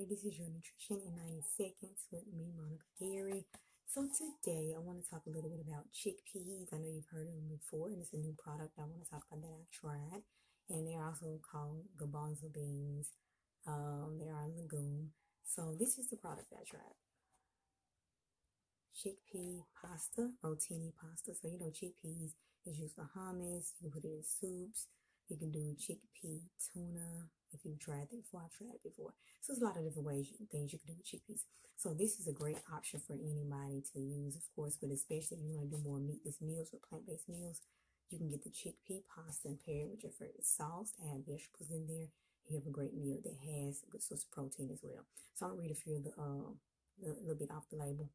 everybody, this is your Nutrition in 90 Seconds with me, Monica Gary. So today I want to talk a little bit about chickpeas. I know you've heard of them before, and it's a new product I want to talk about that I tried. And they're also called garbanzo beans. They are a legume. So this is the product that I tried. Chickpea pasta, rotini pasta. So chickpeas is used for hummus. You can put it in soups. You can do chickpea tuna. If you've tried that before, I've tried it before. So there's a lot of different things you can do with chickpeas. So this is a great option for anybody to use, of course, but especially if you want to do more meatless meals or plant-based meals, you can get the chickpea pasta and pair it with your favorite sauce, add vegetables in there. You have a great meal that has a good source of protein as well. So I'll read a few of the little bit off the label.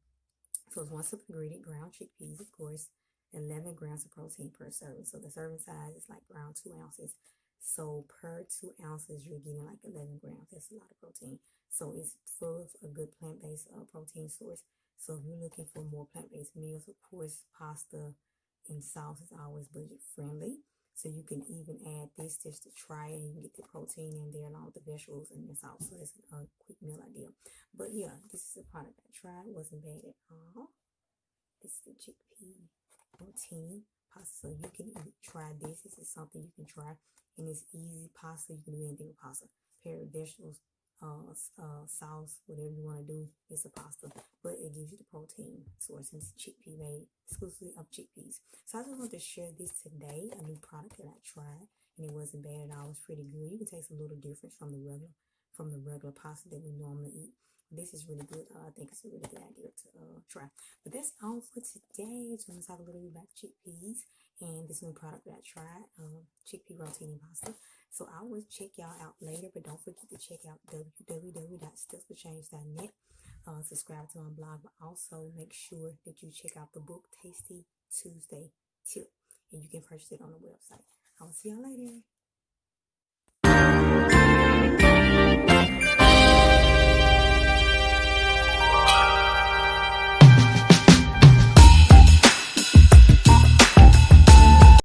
So it's one simple ingredient, ground chickpeas, of course, 11 grams of protein per serving. So the serving size is like around 2 ounces. So per 2 ounces, you're getting like 11 grams. That's a lot of protein. So it's full of a good plant-based protein source. So if you're looking for more plant-based meals, of course, pasta and sauce is always budget friendly. So you can even add this just to try it. You can get the protein in there along with the vegetables and the sauce. So it's a quick meal idea. But yeah, this is a product I tried. It wasn't bad at all. This is the chickpea rotini pasta. So you can try this. This is something you can try. And it's easy pasta. You can do anything with pasta. Pair with vegetables, sauce, whatever you want to do. It's a pasta. But it gives you the protein source. And it's chickpea made exclusively of chickpeas. So I just wanted to share this today. A new product that I tried. And it wasn't bad at all. It's pretty good. You can taste a little difference from the regular pasta that we normally eat. This is really good. I think it's a really good idea to try. But that's all for today. So I'm going to talk a little bit about chickpeas and this new product that I tried, Chickpea Rotini pasta. So I will check y'all out later, but don't forget to check out www.stillsforchange.net. Subscribe to my blog, but also make sure that you check out the book Tasty Tuesday Tip, and you can purchase it on the website. I will see y'all later.